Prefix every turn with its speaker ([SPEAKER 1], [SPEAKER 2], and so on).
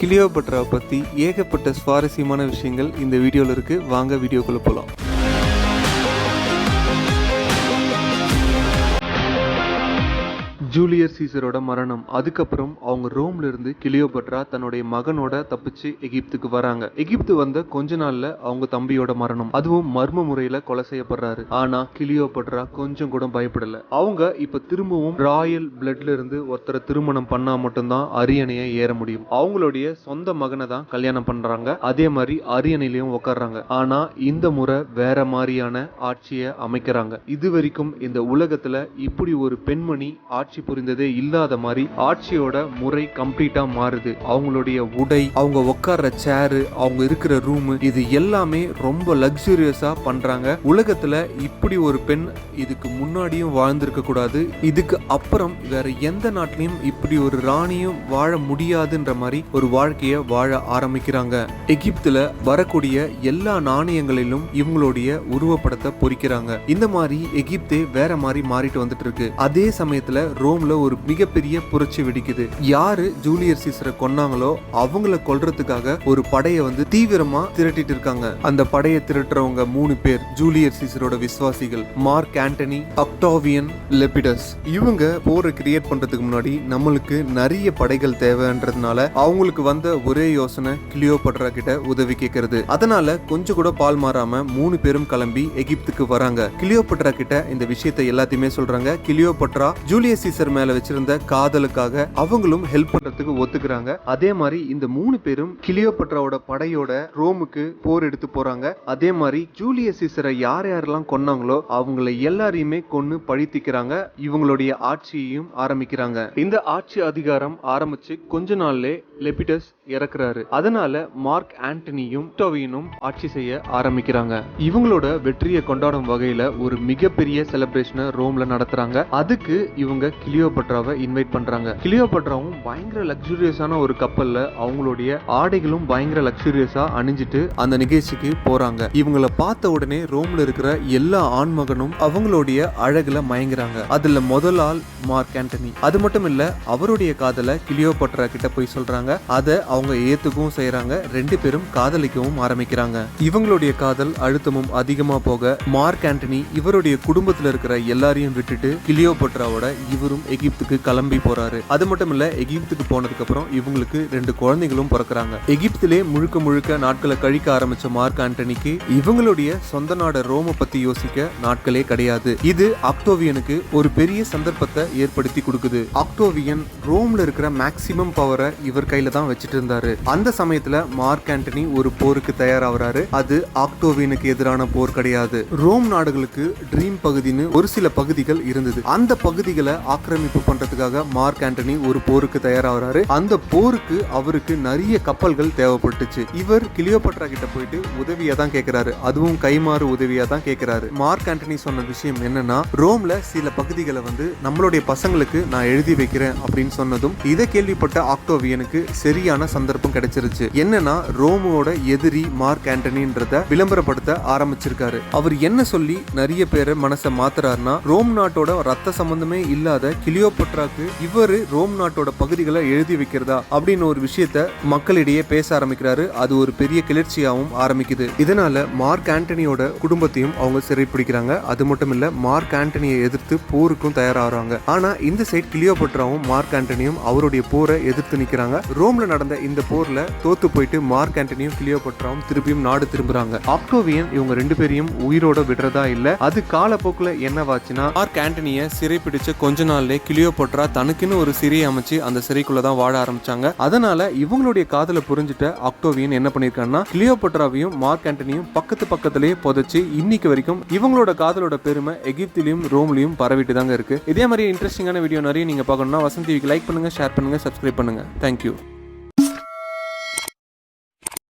[SPEAKER 1] Cleopatra பற்றி ஏகப்பட்ட சுவாரஸ்யமான விஷயங்கள் இந்த வீடியோவில் இருக்குது. வாங்க வீடியோக்குள்ளே போகலாம். ஜூலியஸ் சீசரோட மரணம், அதுக்கப்புறம் அவங்க ரோம்ல இருந்து கிளியோபட்ரா தன்னுடைய மகனோட தப்பிச்சு எகிப்துக்கு வராங்க. எகிப்து வந்த கொஞ்ச நாள்ல அவங்க தம்பியோட மரணம், அதுவும் மர்ம முறையில கொலை செய்யப்படுறாரு. ஆனா கிளியோபட்ரா கொஞ்சம் கூட பயப்படல. அவங்க இப்ப திரும்பவும் ராயல் பிளட்ல இருந்து ஒருத்தரை திருமணம் பண்ணா மட்டும்தான் அரியணையை ஏற முடியும். அவங்களுடைய சொந்த மகனை தான் கல்யாணம் பண்றாங்க. அதே மாதிரி அரியணையிலையும் உட்கார்றாங்க. ஆனா இந்த முறை வேற மாதிரியான ஆட்சியை அமைக்கிறாங்க. இது வரைக்கும் இந்த உலகத்துல இப்படி ஒரு பெண்மணி ஆட்சி புரிந்ததே இல்லாத மாதிரி ஆட்சியோட முறை கம்ப்ளீட்டா மாறுது. அவங்களுடைய உடை, அவங்க உட்கார்ற சேரு, அவங்க இருக்கிற ரூம், இது எல்லாமே ரொம்ப லக்ஸூரியஸா பண்றாங்க. உலகத்துல இப்படி ஒரு பெண் இதுக்கு முன்னாடியும் வாழ்ந்திருக்க கூடாது. இதுக்கு அப்புறம் வேற எந்த நாட்டிலையும் இப்படி ஒரு ராணியும் வாழ முடியாதுன்ற மாதிரி ஒரு வாழ்க்கைய வாழ ஆரம்பிக்கிறாங்க. எகிப்துல வரக்கூடிய எல்லா நாணயங்களிலும் இவங்களுடைய உருவப்படத்தை பொறிக்கிறாங்க. இந்த மாதிரி எகிப்தே வேற மாதிரி மாறிட்டு வந்துட்டு இருக்கு. அதே சமயத்துல ரோம்ல ஒரு மிகப்பெரிய புரட்சி வெடிக்குது. யாரு ஜூலியஸ் சீசரை கொன்னாங்களோ அவங்கள கொல்றதுக்காக ஒரு படையை தீவிரமா திரட்டிட்டு இருக்காங்க. அந்த படையை திரட்டுறவங்க 3 பேர் ஜூலியஸ் சீசரோட விசுவாசிகள். Mark Antony, Octavian, Lepidus. இவங்க போரை கிரியேட் பண்றதுக்கு முன்னாடி நம்மளுக்கு நிறைய படைகள் தேவைன்றதுனால அவங்களுக்கு வந்த ஒரே யோசனை கிளியோபட்ரா கிட்ட உதவி கேட்கறது. அதனால கொஞ்சம் கூட பால் மாறாம 3 பேரும் கிளம்பி எகிப்துக்கு வராங்க. கிளியோபட்ரா கிட்ட இந்த விஷயத்தை எல்லாத்தையுமே சொல்றாங்க. கிளியோபட்ரா ஜூலியஸ் சீசர் மேல வச்சிருந்த காதலுக்காக அவங்களும் ஹெல்ப் பண்றதுக்கு ஒத்துக்கிறாங்க. அதே மாதிரி இந்த 3 பேரும் கிளியோபட்ராவோட படையோட ரோமுக்கு போர் எடுத்து போறாங்க. அதே மாதிரி ஜூலியஸ் சீசரை யாரெல்லாம் கொன்னாங்களோ அவங்களை எல்லாரையுமே கொன்னு பழித்திக்கிறாங்க. இவங்களுடைய ஆட்சியையும் ஆரம்பிக்கிறாங்க. இந்த ஆட்சி அதிகாரம் ஆரம்பிச்சு கொஞ்ச நாள்லே லெபிடஸ் இறக்குறாரு. அதனால மார்க் ஆண்டனியும் அக்டாவியனும் ஆட்சி செய்ய ஆரம்பிக்கிறாங்க. இவங்களோட வெற்றியை கொண்டாடும் வகையில ஒரு மிகப்பெரிய செலிப்ரேஷனை ரோம்ல நடத்துறாங்க. அதுக்கு இவங்க கிளியோபட்ராவை இன்வைட் பண்றாங்க. கிளியோபட்ராவும் பயங்கர லக்ஸூரியஸான ஒரு கப்பல்ல அவங்களுடைய ஆடைகளும் பயங்கர லக்ஸூரியஸா அணிஞ்சிட்டு அந்த நிகழ்ச்சிக்கு போறாங்க. இவங்களை பார்த்த உடனே ரோம்ல இருக்கிற எல்லா ஆண்மகனும் அவங்களுடைய அழகுல மயங்குறாங்க. அதுல முதல் ஆள் மார்க் ஆண்டனி. அது மட்டும் இல்ல, அவருடைய காதலை கிளியோபட்ரா கிட்ட போய் சொல்றாங்க. அதை அவங்க ஏத்துக்கவும் செய்யறாங்க. 2 பேரும் காதலிக்கவும் ஆரம்பிக்கிறாங்க. இவங்களுடைய காதல் அழுத்தமும் அதிகமா போக மார்க் ஆண்டனி இவருடைய குடும்பத்துல இருக்கிற எல்லாரையும் விட்டுட்டு கிளியோபட்ராவோட இவரும் எகிப்துக்கு கிளம்பி போறாரு. அது மட்டும் இல்ல, எகிப்துக்கு போனதுக்கு அப்புறம் இவங்களுக்கு 2 குழந்தைகளும் பிறக்கிறாங்க. எகிப்திலே முழுக்க முழுக்க நாட்களை கழிக்க ஆரம்பிச்ச மார்க் ஆண்டனிக்கு இவங்களுடைய சொந்த நாடு ரோம பத்தி யோசிக்க நாட்களே கிடையாது. இது அக்டோவியனுக்கு ஒரு பெரிய சந்தர்ப்பத்தை ஏற்படுத்தி கொடுக்குது. அக்டோவியன் ரோம்ல இருக்கிற மேக்சிமம் பவரை இவர் கையில தான் வச்சுட்டு இருந்தாரு. அந்த சமயத்துல மார்க் ஆண்டனி ஒரு போருக்கு தயாராகிறாரு. அது அக்டோவியனுக்கு எதிரான போர் கிடையாது. ரோம் நாடுகளுக்கு ட்ரீம் பகுதின்னு ஒரு சில பகுதிகள் இருந்தது. அந்த பகுதிகளை ஆக்கிரமிப்பு பண்றதுக்காக மார்க் ஆண்டனி ஒரு போருக்கு தயாராகிறாரு. அந்த போருக்கு அவருக்கு நிறைய கப்பல்கள் தேவைப்பட்டுச்சு. இவர் கிளியோபட்ரா கிட்ட போயிட்டு உதவியா தான் கேட்கிறாரு. அதுவும் கைமாறு உதவியா தான் கேட்கிறாரு. மார்க் ஆண்டனி சொன்ன விஷயம் என்னன்னா, ரோம்ல சில பகுதிகளை நம்மளுடைய பசங்களுக்கு நான் எழுதி வைக்கிறேன் அப்படின்னு சொன்னதும் இதை கேள்விப்பட்ட அக்டோவியனுக்கு சரியான சந்தர்ப்பம் கிடைச்சிருச்சு. என்னன்னா, ரோமோட எதிரி மார்க் ஆண்டனின்றத விளம்பரப்படுத்த ஆரம்பிச்சிருக்காரு. அவர் என்ன சொல்லி நிறைய பேரை மனசை மாத்துறாருன்னா, ரோம் நாட்டோட ரத்த சம்பந்தமே இல்லாத கிளியோபட்ராக்கு இவரு ரோம் நாட்டோட பகுதிகளை எழுதி வைக்கிறதா அப்படின்னு ஒரு விஷயத்த மக்களிடையே பேச ஆரம்பிக்கிறாரு. அது ஒரு பெரிய கிளர்ச்சியாகவும் ஆரம்பிக்குது. இதனால மார்க் ஆண்டனியோட குடும்பத்தையும் அவங்க சிறைப்பிடிக்கிறாங்க. அது மட்டும் இல்ல, மார்க் ஆண்டனியை எதிர்த்து போருக்கும் தயாராகிறாங்க. ஆனா இந்த சைட் கிளியோபட்ராவும் மார்க் ஆண்டனியும் அவருடைய போரை எதிர்த்து நிக்கிறாங்க. ரோம்ல நடந்த இந்த போர்ல தோத்து போயிட்டு மார்க் ஆண்டனியும் கிளியோபட்ராவும் திருப்பியும் நாடு திரும்புறாங்க. அக்டோவியன் இவங்க 2 பேரையும் உயிரோட விடுறதா இல்ல. அது காலப்போக்குல என்னவாச்சுன்னா, மார்க் ஆண்டனிய சிறை பிடிச்ச கொஞ்ச நாள்ல கிளியோபட்ரா தனக்குன்னு ஒரு சிறையை அமைச்சு அந்த சிறைக்குள்ளதான் வாழ ஆரம்பிச்சாங்க. அதனால இவங்களுடைய காதலை புரிஞ்சுட்ட அக்டோவியன் என்ன பண்ணிருக்காங்கன்னா, கிளியோபட்ராவையும் மார்க் ஆண்டனியும் பக்கத்திலேயே புதைச்சு இன்னைக்கு வரைக்கும் இவங்களோட காதலோட பெருமை எகிப்திலையும் ரோம்லயும் பரவிட்டு தாங்க இருக்கு. இதே மாதிரி இன்ட்ரெஸ்டிங்கான வீடியோ நிறைய நீங்க பார்க்கணும்னா வசந்த் டிவிக்கு லைக் பண்ணுங்க, ஷேர் பண்ணுங்க, சப்ஸ்கிரைப் பண்ணுங்க. தேங்க்யூ.